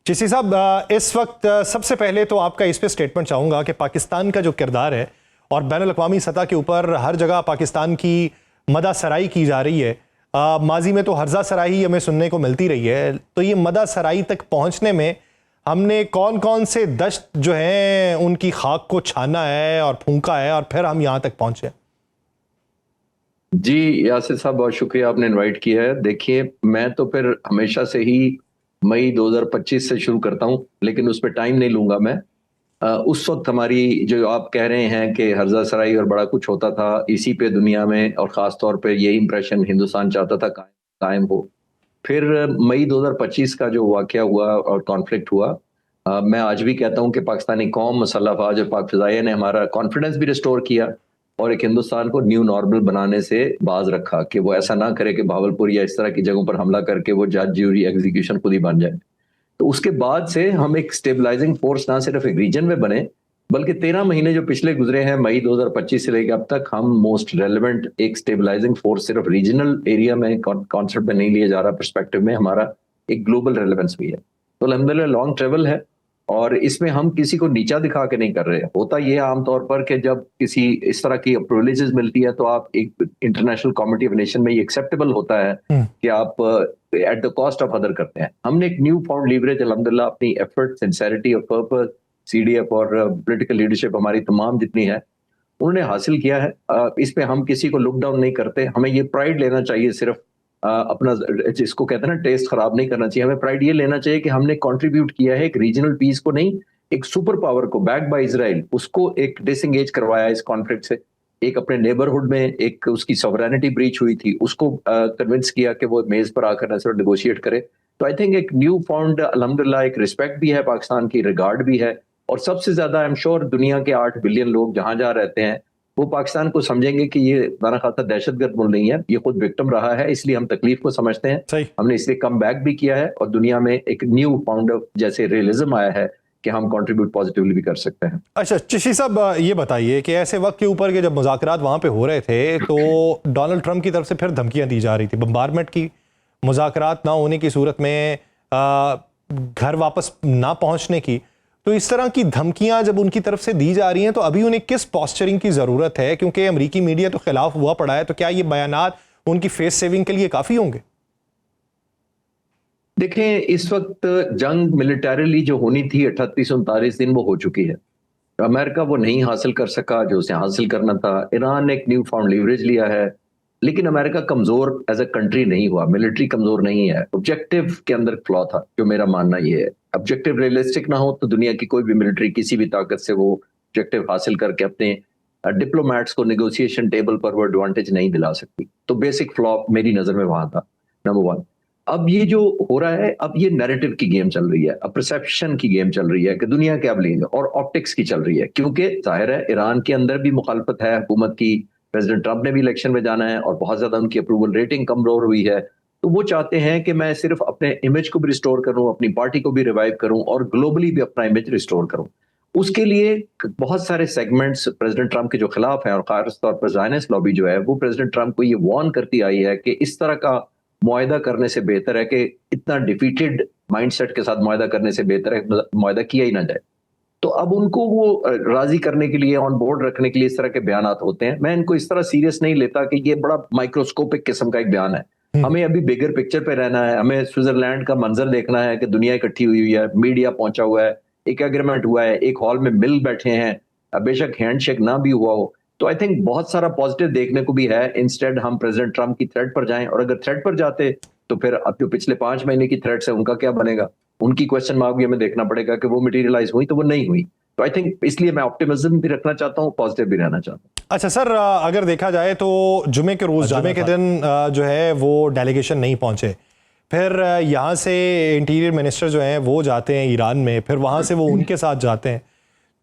चिश्ती साहब, इस वक्त सबसे पहले तो आपका इस पे स्टेटमेंट चाहूँगा कि पाकिस्तान का जो किरदार है और बैनुल अक़वामी सतह के ऊपर हर जगह पाकिस्तान की मदासराई की जा रही है। माजी में तो हर्जा सराही हमें सुनने को मिलती रही है, तो ये मदासराई तक पहुँचने में हमने कौन कौन से दश्त जो हैं उनकी खाक को छाना है और फूंका है और फिर हम यहाँ तक पहुँचे? जी यासिर साहब, बहुत शुक्रिया, आपने इनवाइट किया है। देखिए, मैं तो फिर हमेशा से ही मई 2025 से शुरू करता हूं, लेकिन उस पर टाइम नहीं लूंगा मैं। उस वक्त हमारी, जो आप कह रहे हैं कि हर्जा सराई और बड़ा कुछ होता था, इसी पे दुनिया में और ख़ास तौर पे यही इंप्रेशन हिंदुस्तान चाहता था कायम हो। फिर मई 2025 का जो वाक़या हुआ और कॉन्फ्लिक्ट हुआ, मैं आज भी कहता हूं कि पाकिस्तानी कौम, मुसल्लह अफ़वाज और पाक फ़िज़ाइया ने हमारा कॉन्फिडेंस भी रिस्टोर किया और एक हिंदुस्तान को न्यू नॉर्मल बनाने से बाज रखा कि वो ऐसा ना करे कि भावलपुर या इस तरह की जगहों पर हमला करके वो जज, ज्यूरी, एग्जीक्यूशन खुद ही बन जाए। तो उसके बाद से हम एक स्टेबलाइजिंग फोर्स ना सिर्फ एक रीजन में बने, बल्कि 13 महीने जो पिछले गुजरे हैं मई 2025 से लेकर अब तक, हम मोस्ट रेलेवेंट एक स्टेबलाइजिंग फोर्स सिर्फ रीजनल एरिया में कॉन्सेप्ट में नहीं लिया जा रहा, पर्सपेक्टिव में हमारा एक ग्लोबल रेलेवेंस भी है। तो अल्हम्दुलिल्लाह लॉन्ग ट्रेवल है और इसमें हम किसी को नीचा दिखा के नहीं कर रहे। होता ये आमतौर पर कि जब किसी इस तरह की प्रिविलेजेस मिलती है तो आप एक इंटरनेशनल कम्युनिटी ऑफ नेशन में ये एक्सेप्टेबल होता है कि आप at the cost of other करते हैं। हमने एक न्यू फाउंड लीवरेज अल्हम्दुलिल्लाह अपनी एफर्ट, सिंसेरिटी और पर्पस, सीडीएफ और पॉलिटिकल लीडरशिप हमारी तमाम जितनी है उन्होंने हासिल किया है। इस पे हम किसी को लुक डाउन नहीं करते। हमें ये प्राइड लेना चाहिए, सिर्फ अपना, जिसको कहते हैं ना, टेस्ट खराब नहीं करना चाहिए। हमें प्राइड ये लेना चाहिए कि हमने कंट्रीब्यूट किया है एक रीजनल पीस को नहीं, एक सुपर पावर को, बैक्ड बाय इजराइल, उसको एक डिसएंगेज करवाया इस कॉन्फ्लिक्ट से। एक अपने नेबरहुड में एक उसकी सॉवरेनिटी ब्रीच हुई थी, उसको कन्विंस किया कि वो मेज पर आकर न सिर्फ नेगोशिएट करे। तो आई थिंक एक न्यू फाउंड अल्हम्दुलिल्लाह एक रिस्पेक्ट भी है पाकिस्तान की, रिगार्ड भी है, और सबसे ज्यादा आई एम श्योर दुनिया के 8 बिलियन लोग जहां जहां रहते हैं वो पाकिस्तान को समझेंगे कि ये दाना खाता दहशतगर्द मुल्क नहीं है, ये खुद विक्टिम रहा है, इसलिए हम तकलीफ को समझते हैं। सही। हमने इसलिए कम बैक भी किया है और दुनिया में एक न्यू फाउंड जैसे रियलिज्म आया है कि हम कंट्रीब्यूट पॉजिटिवली भी कर सकते हैं। अच्छा चिश्ती साहब, ये बताइए कि ऐसे वक्त के ऊपर के जब मुज़ाकरात वहाँ पे हो रहे थे तो डोनाल्ड ट्रंप की तरफ से फिर धमकियाँ दी जा रही थी बम्बारमेंट की, मुज़ाकरात ना होने की सूरत में घर वापस ना पहुँचने की। तो इस तरह की धमकियां जब उनकी तरफ से दी जा रही हैं तो अभी उन्हें किस पॉस्चरिंग की ज़रूरत है, क्योंकि अमेरिकी मीडिया तो खिलाफ हुआ पड़ा है, तो क्या ये बयानात उनकी फेस सेविंग के लिए काफ़ी होंगे? देखें, इस वक्त जंग मिलिटरीली जो होनी थी 38-39 दिन वो हो चुकी है। अमेरिका वो नहीं हासिल कर सका जो उसे हासिल करना था। ईरान ने एक न्यू फाउंड लीवरेज लिया है, लेकिन अमेरिका कमजोर एज अ कंट्री नहीं हुआ, मिलिट्री कमजोर नहीं है। ऑब्जेक्टिव के अंदर फ्लॉ था, जो मेरा मानना ये है। ऑब्जेक्टिव रियलिस्टिक ना हो तो दुनिया की कोई भी मिलिट्री किसी भी ताकत से वो ऑब्जेक्टिव हासिल करके अपने डिप्लोमैट्स को नेगोशिएशन टेबल पर वो एडवांटेज नहीं दिला सकती। तो बेसिक फ्लॉ मेरी नजर में वहां था, नंबर 1। अब ये जो हो रहा है, अब ये नैरेटिव की गेम चल रही है, अब परसेप्शन की गेम चल रही है कि दुनिया क्या बोलेगी, और ऑप्टिक्स की चल रही है, क्योंकि जाहिर है ईरान के अंदर भी मुखालफत है हुकूमत की। प्रेसिडेंट ट्रंप ने भी इलेक्शन में जाना है और बहुत ज्यादा उनकी अप्रूवल रेटिंग कमजोर हुई है। तो वो चाहते हैं कि मैं सिर्फ अपने इमेज को भी रिस्टोर करूं, अपनी पार्टी को भी रिवाइव करूं और ग्लोबली भी अपना इमेज रिस्टोर करूं। उसके लिए बहुत सारे सेगमेंट्स प्रेसिडेंट ट्रंप के जो खिलाफ हैं, और खास तौर पर ज़ायनिस्ट लॉबी जो है, वो प्रेसिडेंट ट्रंप को ये वार्न करती आई है कि इस तरह का मुआहदा करने से बेहतर है कि इतना डिफीटेड माइंडसेट के साथ मुआहदा करने से बेहतर है मुआहदा किया ही ना जाए। तो अब उनको वो राजी करने के लिए, ऑन बोर्ड रखने के लिए इस तरह के बयानात होते हैं। मैं इनको इस तरह सीरियस नहीं लेता कि ये बड़ा माइक्रोस्कोपिक किस्म का एक बयान है। हमें अभी बिगर पिक्चर पे रहना है, हमें स्विट्जरलैंड का मंजर देखना है कि दुनिया इकट्ठी हुई है, मीडिया पहुंचा हुआ है, एक एग्रीमेंट हुआ है, एक हॉल में मिल बैठे हैं, बेशक हैंडशेक ना भी हुआ हो। तो आई थिंक बहुत सारा पॉजिटिव देखने को भी है। इंस्टेड हम प्रेसिडेंट ट्रंप की थ्रेट पर जाएं, और अगर थ्रेट पर जाते तो फिर अब जो पिछले 5 महीने की थ्रेट्स है उनका क्या बनेगा, उनकी क्वेश्चन मार्क भी हमें देखना पड़ेगा कि वो मटेरियलाइज हुई तो वो नहीं हुई। तो आई थिंक इसलिए मैं ऑप्टिमिज्म भी रखना चाहता हूँ, पॉजिटिव भी रहना चाहता हूँ। अच्छा सर, अगर देखा जाए तो जुमे के रोज, जुमे के दिन जो है वो डेलीगेशन नहीं पहुंचे, फिर यहाँ से इंटीरियर मिनिस्टर जो हैं वो जाते हैं ईरान में, फिर वहाँ से वो उनके साथ जाते हैं।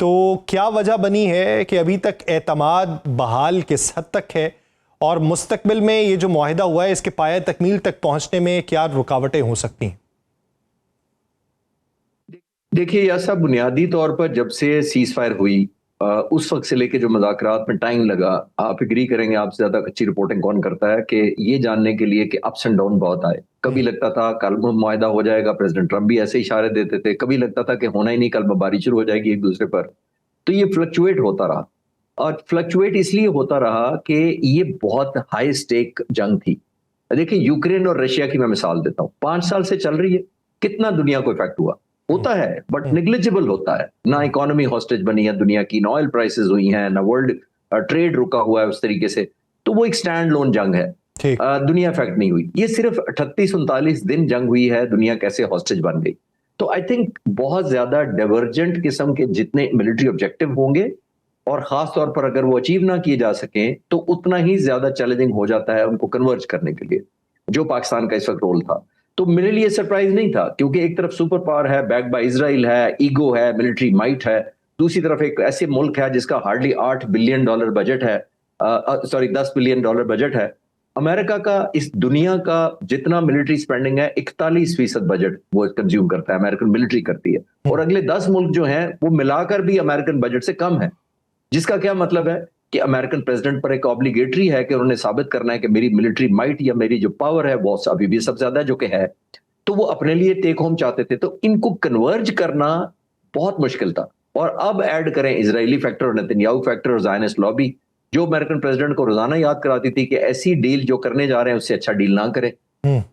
तो क्या वजह बनी है कि अभी तक एतमाद बहाल किस हद तक है, और मुस्तकबिल में ये जो मुआहिदा हुआ है इसके पाया तकमील तक पहुंचने में क्या रुकावटें हो सकती हैं? देखिए यह सब बुनियादी तौर पर जब से सीज फायर हुई उस वक्त से लेके जो मुज़ाकरात में टाइम लगा, आप एग्री करेंगे, आपसे ज्यादा अच्छी रिपोर्टिंग कौन करता है, कि ये जानने के लिए कि अप्स एंड डाउन बहुत आए। कभी लगता था कल मुआहदा हो जाएगा, प्रेसिडेंट ट्रम्प भी ऐसे इशारे देते थे, कभी लगता था कि होना ही नहीं, कल बमबारी शुरू हो जाएगी एक दूसरे पर। तो ये फ्लक्चुएट होता रहा, और फ्लक्चुएट इसलिए होता रहा कि ये बहुत हाई स्टेक जंग थी। देखिए, यूक्रेन और रशिया की मैं मिसाल देता हूँ, 5 साल से चल रही है, कितना दुनिया को इफेक्ट हुआ होता है, बट निग्लिजिबल होता है ना। इकोनॉमी हॉस्टेज बनी है दुनिया की, ना ऑयल प्राइसेस हुई हैं, ना वर्ल्ड ट्रेड रुका हुआ है उस तरीके से। तो वो एक स्टैंड लोन जंग है, दुनिया इफेक्ट नहीं हुई। ये सिर्फ 38-39 दिन जंग हुई है, दुनिया कैसे हॉस्टेज बन गई। तो आई थिंक बहुत ज्यादा डाइवर्जेंट किस्म के जितने मिलिट्री ऑब्जेक्टिव होंगे, और खास तौर पर अगर वो अचीव ना किए जा सकें, तो उतना ही ज्यादा चैलेंजिंग हो जाता है उनको कन्वर्ज करने के लिए, जो पाकिस्तान का इस वक्त रोल था। तो मेरे लिए सरप्राइज नहीं था, क्योंकि एक तरफ सुपर पावर है, बैक बाय इजराइल है, ईगो है, मिलिट्री माइट है, दूसरी तरफ एक ऐसे मुल्क है जिसका हार्डली $8 बिलियन बजट है, सॉरी $10 बिलियन बजट है। अमेरिका का इस दुनिया का जितना मिलिट्री स्पेंडिंग है, 41% बजट वो कंज्यूम करता है, अमेरिकन मिलिट्री करती है। और अगले 10 मुल्क जो हैं वो मिलाकर भी अमेरिकन बजट से कम है, जिसका क्या मतलब है कि अमेरिकन प्रेसिडेंट पर एक ऑब्लिगेटरी है कि उन्होंने साबित करना है कि मेरी मिलिट्री माइट या मेरी जो पावर है वो अभी भी सबसे ज्यादा जो कि है। तो वो अपने लिए टेक होम चाहते थे, तो इनको कन्वर्ज करना बहुत मुश्किल था। और अब ऐड करें इजरायली फैक्टर और नेतन्याहू फैक्टर और ज़ायनिस्ट लॉबी, जो अमेरिकन प्रेसिडेंट को रोजाना याद कराती थी कि ऐसी डील जो करने जा रहे हैं उससे अच्छा डील ना करें।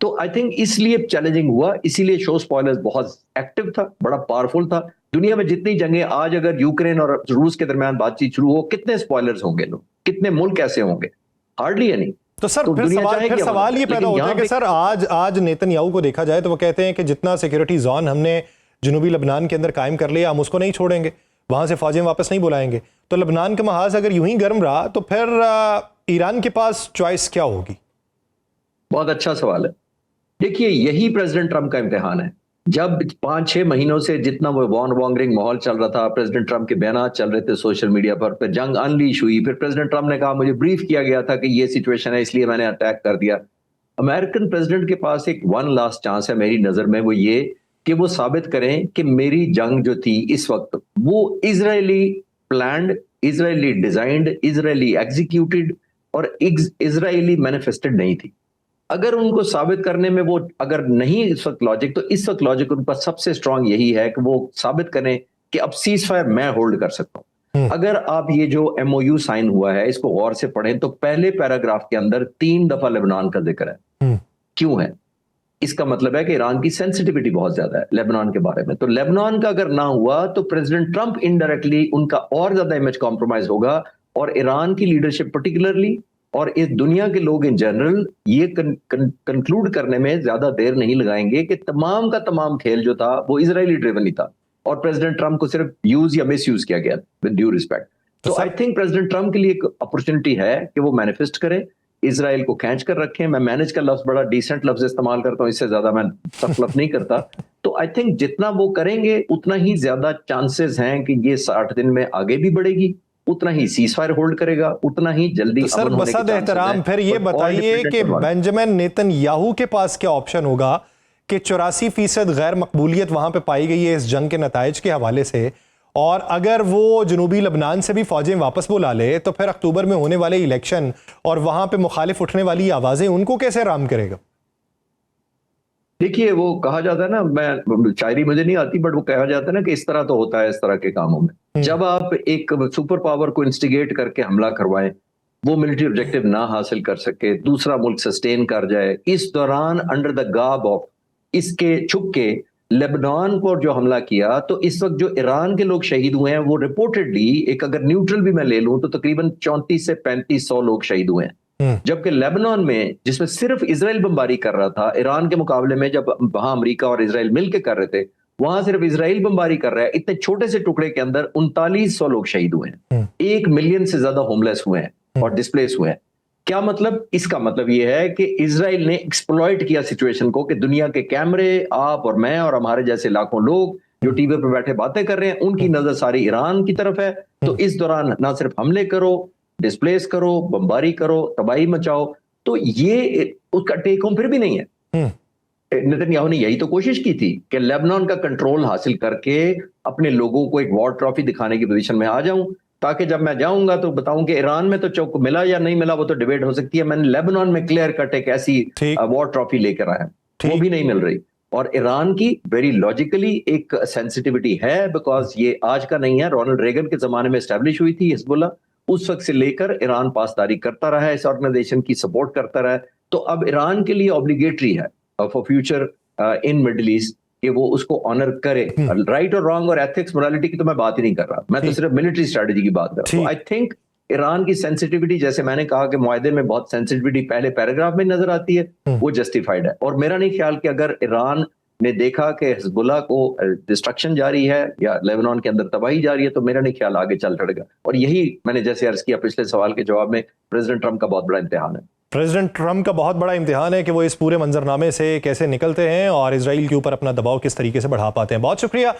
तो आई थिंक इसलिए चैलेंजिंग हुआ, इसीलिए शो स्पॉयलर्स बहुत एक्टिव था, बड़ा पावरफुल था। दुनिया में जितनी जंगें, आज अगर यूक्रेन और रूस के दरमियान बातचीत शुरू हो, कितने स्पॉयलर्स होंगे लोग, कितने मुल्क ऐसे होंगे, हार्डली एनी। तो सर फिर सवाल ये पैदा होता है कि सर आज नेतन्याहू को देखा जाए तो वो कहते हैं कि जितना सिक्योरिटी जोन हमने जनूबी लबनान के अंदर कायम कर लिया, हम उसको नहीं छोड़ेंगे, वहां से फौजें वापस नहीं बुलाएंगे। तो लबनान का महाज अगर यूं ही गर्म रहा तो फिर ईरान के पास चॉइस क्या होगी? बहुत अच्छा सवाल है। देखिए, यही प्रेसिडेंट ट्रंप का इम्तिहान है। जब 5-6 महीनों से जितना वो वॉर मॉन्गरिंग माहौल चल रहा था, प्रेसिडेंट ट्रंप के बयान चल रहे थे सोशल मीडिया पर, फिर जंग अनलीश हुई, फिर प्रेसिडेंट ट्रंप ने कहा मुझे ब्रीफ किया गया था कि ये सिचुएशन है इसलिए मैंने अटैक कर दिया। अमेरिकन प्रेसिडेंट के पास एक वन लास्ट चांस है मेरी नजर में, वो ये कि वो साबित करें कि मेरी जंग जो थी इस वक्त वो Israeli planned, Israeli designed, Israeli executed और इजरायली मैनिफेस्टेड नहीं थी। अगर उनको साबित करने में वो अगर नहीं इस वक्त लॉजिक, तो इस वक्त लॉजिक उन पर सबसे स्ट्रांग यही है कि वो साबित करें कि अब सीज फायर मैं होल्ड कर सकता हूं। अगर आप ये जो MOU साइन हुआ है इसको गौर से पढ़ें तो पहले पैराग्राफ के अंदर 3 दफा लेबनान का जिक्र है। क्यों है? इसका मतलब है कि ईरान की सेंसिटिविटी बहुत ज्यादा है लेबनान के बारे में। तो लेबनान का अगर ना हुआ तो प्रेसिडेंट ट्रंप इनडायरेक्टली उनका और ज्यादा इमेज कॉम्प्रोमाइज होगा, और ईरान की लीडरशिप पर्टिकुलरली और इस दुनिया के लोग इन जनरल ये कंक्लूड करने में ज्यादा देर नहीं लगाएंगे कि तमाम का तमाम खेल जो था वो इजरायली ड्रिवन ही था, और प्रेसिडेंट ट्रंप को सिर्फ यूज या मिस यूज किया गया विद ड्यू रिस्पेक्ट। तो आई थिंक प्रेसिडेंट ट्रंप के लिए एक अपॉर्चुनिटी है कि वो मैनिफेस्ट करें, इजराइल को खींच कर रखें। मैं मैनेज का लफ्ज बड़ा डिसेंट लफ्ज इस्तेमाल करता हूं, इससे ज्यादा मैं सख्त लफ्ज नहीं करता। तो आई थिंक जितना वो करेंगे उतना ही ज्यादा चांसेस हैं कि ये 60 दिन में आगे भी बढ़ेगी, उतना ही सीज फायर होल्ड करेगा, उतना ही जल्दी तो सर बसद एहतराम फिर ये बताइए कि बेंजामिन नेतन्याहू के पास क्या ऑप्शन होगा कि 84% गैर मकबूलियत वहां पे पाई गई है इस जंग के नताइज के हवाले से, और अगर वो जनूबी लबनान से भी फौजें वापस बुला ले तो फिर अक्टूबर में होने वाले इलेक्शन और वहां पे मुखालिफ उठने वाली आवाजें उनको कैसे आराम करेगा? देखिए, वो कहा जाता है ना, मैं शायरी मुझे नहीं आती, बट वो कहा जाता है ना कि इस तरह तो होता है इस तरह के कामों में। जब आप एक सुपर पावर को इंस्टिगेट करके हमला करवाएं, वो मिलिट्री ऑब्जेक्टिव ना हासिल कर सके, दूसरा मुल्क सस्टेन कर जाए, इस दौरान अंडर द गाब ऑफ इसके छुप के लेबनान पर जो हमला किया, तो इस वक्त जो ईरान के लोग शहीद हुए हैं वो रिपोर्टेडली, एक अगर न्यूट्रल भी मैं ले लूं तो तकरीबन 34 से 3500 लोग शहीद हुए हैं। जबकि लेबनान में जिसमें सिर्फ इजराइल बमबारी कर रहा था, ईरान के मुकाबले में जब वहां अमेरिका और इजराइल मिलकर कर रहे थे, वहां सिर्फ इजराइल बमबारी कर रहा है। इतने छोटे से टुकड़े के अंदर 3900 लोग शहीद हुए हैं, 1 मिलियन से ज्यादा होमलेस हुए हैं और डिस्प्लेस हुए हैं। क्या मतलब? इसका मतलब यह है कि इजराइल ने एक्सप्लॉइट किया सिचुएशन को कि दुनिया के कैमरे, आप और मैं और हमारे जैसे लाखों लोग जो टीवी पर बैठे बातें कर रहे हैं, उनकी नजर सारी ईरान की तरफ है। तो इस दौरान ना सिर्फ हमले करो, डिस्प्लेस करो, बमबारी करो, तबाही मचाओ। तो ये उसका टेक होम फिर भी नहीं है। नेतन्याहू ने यही तो कोशिश की थी कि लेबनान का कंट्रोल हासिल करके अपने लोगों को एक वॉर ट्रॉफी दिखाने की पोजीशन में आ जाऊं। ताकि जब मैं जाऊंगा तो बताऊं कि ईरान में तो चौक मिला या नहीं मिला, वो तो डिबेट हो सकती है। मैंने लेबनान में क्लियर कट एक ऐसी ठीक। वॉर ट्रॉफी लेकर आया, वो ठीक। भी नहीं मिल रही। और ईरान की वेरी लॉजिकली एक सेंसिटिविटी है, बिकॉज ये आज का नहीं है, रोनाल्ड रेगन के जमाने में एस्टेब्लिश हुई थी हिजबुल्लाह, उस वक्त से लेकर ईरान पासदारी करता रहा है, इस ऑर्गेनाइजेशन की सपोर्ट करता रहा है। तो अब ईरान के लिए ऑब्लिगेटरी है for future in middle east कि वो उसको ऑनर करे। राइट और रॉन्ग और एथिक्स मोरालिटी की तो मैं बात ही नहीं कर रहा, मैं तो ठीक। सिर्फ मिलिट्री स्ट्रेटजी की बात कर रहा हूँ। ठीक। आई थिंक ईरान की सेंसिटिविटी, जैसे मैंने कहा कि मुआहदे में बहुत सेंसिटिविटी पहले पैराग्राफ में नजर आती है, वो जस्टिफाइड है। और मेरा नहीं ख्याल कि अगर ईरान ने देखा कि हिजबुल्लाह को डिस्ट्रक्शन जारी है या लेबनान के अंदर तबाही जारी है, तो मेरा नहीं ख्याल आगे चल पड़ेगा। और यही मैंने जैसे अर्ज किया पिछले सवाल के जवाब में, प्रेसिडेंट ट्रंप का बहुत बड़ा इम्तिहान है। प्रेसिडेंट ट्रंप का बहुत बड़ा इम्तिहान है कि वो इस पूरे मंजरनामे से कैसे निकलते हैं और इजराइल के ऊपर अपना दबाव किस तरीके से बढ़ा पाते हैं। बहुत शुक्रिया।